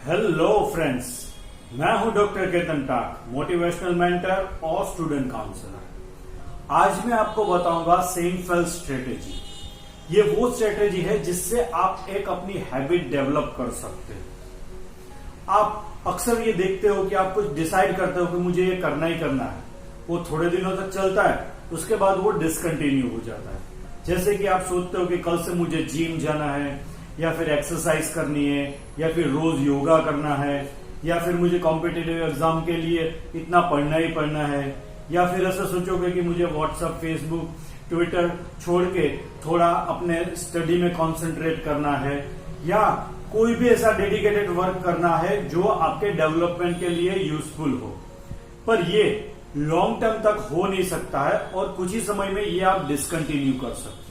Hello friends, मैं हूं doctor Ketan टाक, motivational mentor और स्टूडेंट काउंसलर। आज मैं आपको बताऊंगा सेनफेल्ड स्ट्रेटेजी। ये वो स्ट्रेटेजी है जिससे आप एक अपनी हैबिट डेवलप कर सकते हो। आप अक्सर ये देखते हो कि आप कुछ डिसाइड करते हो कि मुझे ये करना ही करना है, वो थोड़े दिनों तक चलता है, उसके बाद वो डिसकंटिन्यू हो जाता है। जैसे कि आप सोचते हो कि कल से मुझे जिम जाना है, या फिर एक्सरसाइज करनी है, या फिर रोज योगा करना है, या फिर मुझे कॉम्पिटिटिव एग्जाम के लिए इतना पढ़ना ही पढ़ना है, या फिर ऐसा सोचोगे कि मुझे व्हाट्सएप, फेसबुक, ट्विटर छोड़ के थोड़ा अपने स्टडी में कंसंट्रेट करना है, या कोई भी ऐसा डेडिकेटेड वर्क करना है जो आपके डेवलपमेंट के लिए यूजफुल हो। पर ये लॉन्ग टर्म तक हो नहीं सकता है और कुछ ही समय में ये आप डिसकंटिन्यू कर सकते हो।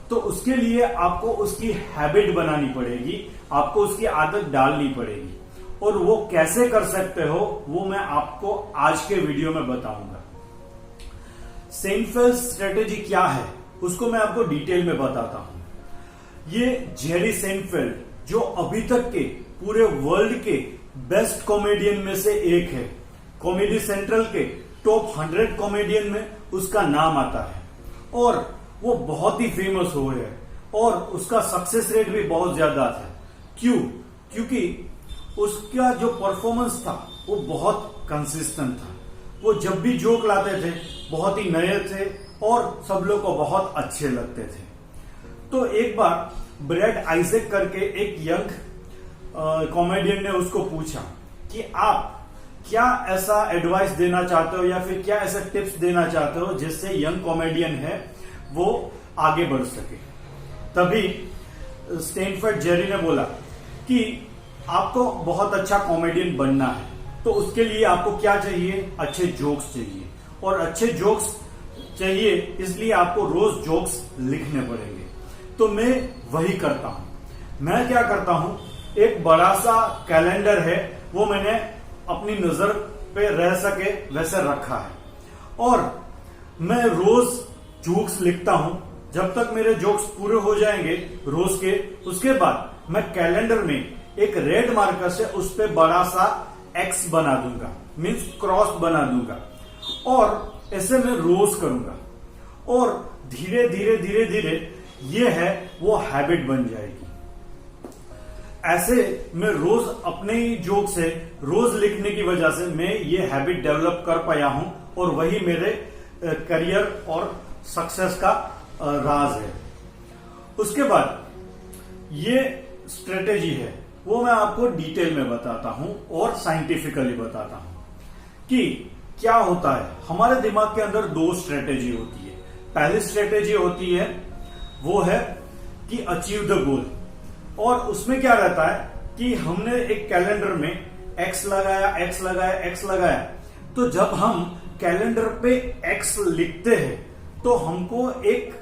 तो उसके लिए आपको उसकी हैबिट बनानी पड़ेगी, आपको उसकी आदत डालनी पड़ेगी। और वो कैसे कर सकते हो वो मैं आपको आज के वीडियो में बताऊंगा। सेनफेल्ड स्ट्रेटेजी क्या है उसको मैं आपको डिटेल में बताता हूं। ये जेरी सेनफेल्ड, जो अभी तक के पूरे वर्ल्ड के बेस्ट कॉमेडियन में से एक है, कॉमेडी सेंट्रल के टॉप 100 कॉमेडियन में उसका नाम आता है और वो बहुत ही फेमस हुए है और उसका सक्सेस रेट भी बहुत ज्यादा था। क्यों? क्योंकि उसका जो परफॉर्मेंस था वो बहुत कंसिस्टेंट था। वो जब भी जोक लाते थे बहुत ही नए थे और सब लोग को बहुत अच्छे लगते थे। तो एक बार ब्रैड आइजैक करके एक यंग कॉमेडियन ने उसको पूछा कि आप क्या ऐसा एडवाइस देना चाहते हो या फिर क्या ऐसे टिप्स देना चाहते हो जिससे यंग कॉमेडियन है वो आगे बढ़ सके। तभी स्टेनफोर्ड जेरी ने बोला कि आपको बहुत अच्छा कॉमेडियन बनना है, तो उसके लिए आपको क्या चाहिए? अच्छे जोक्स चाहिए, और अच्छे जोक्स चाहिए इसलिए आपको रोज जोक्स लिखने पड़ेंगे। तो मैं वही करता हूं। मैं क्या करता हूं, एक बड़ा सा कैलेंडर है, वो मैंने अपनी नजर पे रह सके वैसे रखा है, और मैं रोज जोक्स लिखता हूं। जब तक मेरे जोक्स पूरे हो जाएंगे रोज के, उसके बाद मैं कैलेंडर में एक रेड मार्कर से उस पे बड़ा सा एक्स बना दूंगा, मीन्स क्रॉस बना दूंगा, और ऐसे मैं रोज करूंगा। और धीरे धीरे धीरे धीरे ये है वो हैबिट बन जाएगी। ऐसे मैं रोज अपने ही जोक से रोज लिखने की वजह से मैं ये हैबिट डेवलप कर पाया हूं, और वही मेरे करियर और सक्सेस का राज है। उसके बाद ये स्ट्रेटेजी है वो मैं आपको डिटेल में बताता हूं और साइंटिफिकली बताता हूं कि क्या होता है। हमारे दिमाग के अंदर दो स्ट्रेटेजी होती है। पहली स्ट्रेटेजी होती है वो है कि अचीव द गोल, और उसमें क्या रहता है कि हमने एक कैलेंडर में एक्स लगाया, एक्स लगाया, एक्स लगाया। तो जब हम कैलेंडर पे एक्स लिखते हैं तो हमको एक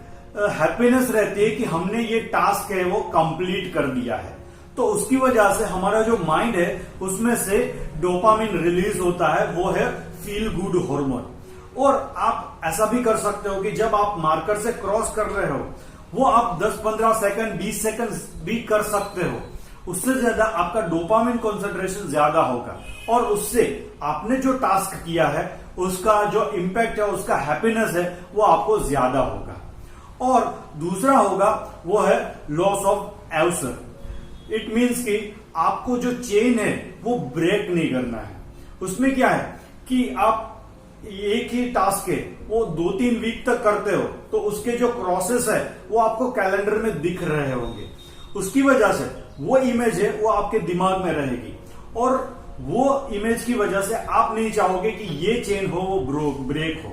हैप्पीनेस रहती है कि हमने ये टास्क है वो कंप्लीट कर दिया है। तो उसकी वजह से हमारा जो माइंड है उसमें से डोपामिन रिलीज होता है, वो है फील गुड हार्मोन। और आप ऐसा भी कर सकते हो कि जब आप मार्कर से क्रॉस कर रहे हो वो आप 10-15 सेकंड, 20 सेकंड भी कर सकते हो। उससे ज्यादा आपका डोपामिन कंसंट्रेशन ज्यादा होगा, और उससे आपने जो टास्क किया है उसका जो इम्पैक्ट है, उसका हैप्पीनेस है, वो आपको ज्यादा होगा। और दूसरा होगा वो है लॉस ऑफ एवसर। इट मीन्स कि आपको जो चेन है वो ब्रेक नहीं करना है। उसमें क्या है कि आप एक ही टास्क है वो 2-3 वीक तक करते हो, तो उसके जो क्रॉसेस है वो आपको कैलेंडर में दिख रहे होंगे। उसकी वजह से वो इमेज है वो आपके दिमाग में रहेगी, और वो इमेज की वजह से आप नहीं चाहोगे कि ये चेन हो वो ब्रेक हो।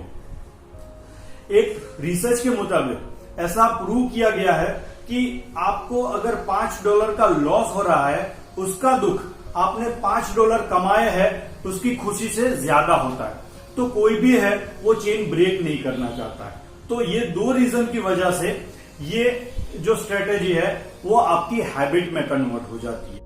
एक रिसर्च के मुताबिक ऐसा प्रूव किया गया है कि आपको अगर $5 का लॉस हो रहा है, उसका दुख आपने $5 कमाए हैं उसकी खुशी से ज्यादा होता है। तो कोई भी है वो चेन ब्रेक नहीं करना चाहता है। तो ये दो रीजन की वजह से ये जो स्ट्रेटेजी है वो आपकी हैबिट में कन्वर्ट हो जाती है।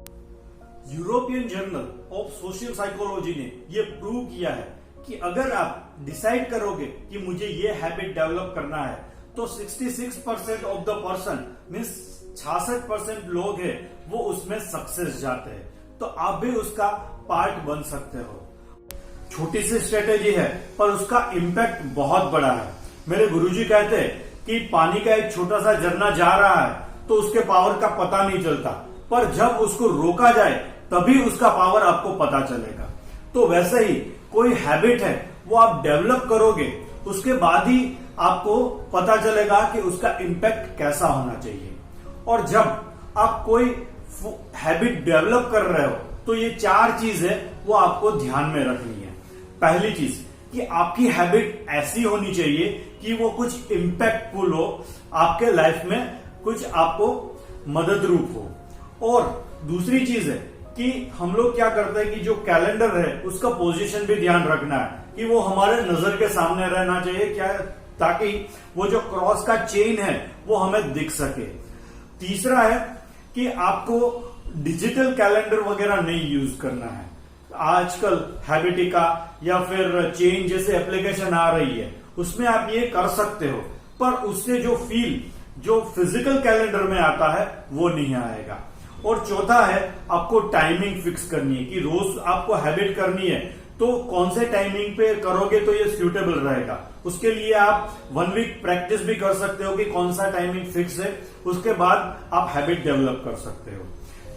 European journal of social psychology ने ये प्रूव किया है कि अगर आप डिसाइड करोगे कि मुझे ये हैबिट डेवलप करना है, तो 66% ऑफ द पर्सन मीन्स 66% लोग हैं वो उसमें सक्सेस जाते हैं। तो आप भी उसका पार्ट बन सकते हो। छोटी सी स्ट्रेटेजी है पर उसका इम्पैक्ट बहुत बड़ा है। मेरे गुरुजी कहते हैं कि पानी का एक छोटा सा झरना जा रहा है तो उसके पावर का पता नहीं चलता, पर जब उसको रोका जाए तभी उसका पावर आपको पता चलेगा। तो वैसे ही कोई हैबिट है वो आप डेवलप करोगे, उसके बाद ही आपको पता चलेगा कि उसका इम्पैक्ट कैसा होना चाहिए। और जब आप कोई हैबिट डेवलप कर रहे हो तो ये 4 चीज है वो आपको ध्यान में रखनी है। पहली चीज कि आपकी हैबिट ऐसी होनी चाहिए कि वो कुछ इम्पैक्टफुल हो, आपके लाइफ में कुछ आपको मदद रूप हो। और दूसरी चीज है कि हम लोग क्या करते हैं कि जो कैलेंडर है उसका पोजीशन भी ध्यान रखना है कि वो हमारे नजर के सामने रहना चाहिए, क्या, ताकि वो जो क्रॉस का चेन है वो हमें दिख सके। तीसरा है कि आपको डिजिटल कैलेंडर वगैरह नहीं यूज करना है। आजकल हैबिटिका या फिर चेन जैसे एप्लीकेशन आ रही है, उसमें आप ये कर सकते हो, पर उससे जो फील जो फिजिकल कैलेंडर में आता है वो नहीं आएगा। और चौथा है आपको टाइमिंग फिक्स करनी है कि रोज आपको हैबिट करनी है तो कौन से टाइमिंग पे करोगे तो ये सूटेबल रहेगा। उसके लिए आप 1 वीक प्रैक्टिस भी कर सकते हो कि कौन सा टाइमिंग फिक्स है, उसके बाद आप हैबिट डेवलप कर सकते हो।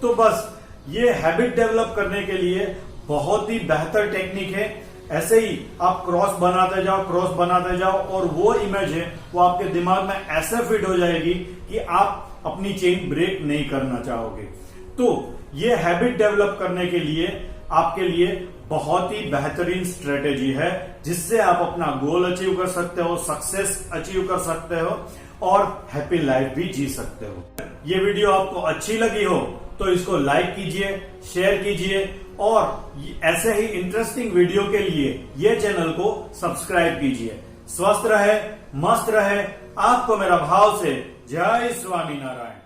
तो बस ये हैबिट डेवलप करने के लिए बहुत ही बेहतर टेक्निक है। ऐसे ही आप क्रॉस बनाते जाओ और वो इमेज है वो आपके दिमाग में ऐसे फिट हो जाएगी कि आप अपनी चेन ब्रेक नहीं करना चाहोगे। तो ये हैबिट डेवलप करने के लिए आपके लिए बहुत ही बेहतरीन स्ट्रेटेजी है, जिससे आप अपना गोल अचीव कर सकते हो, सक्सेस अचीव कर सकते हो और हैप्पी लाइफ भी जी सकते हो। ये वीडियो आपको अच्छी लगी हो तो इसको लाइक कीजिए, शेयर कीजिए और ऐसे ही इंटरेस्टिंग वीडियो के लिए ये चैनल को सब्सक्राइब कीजिए। स्वस्थ रहे, मस्त रहे, आपको मेरा भाव से जय स्वामीनारायण।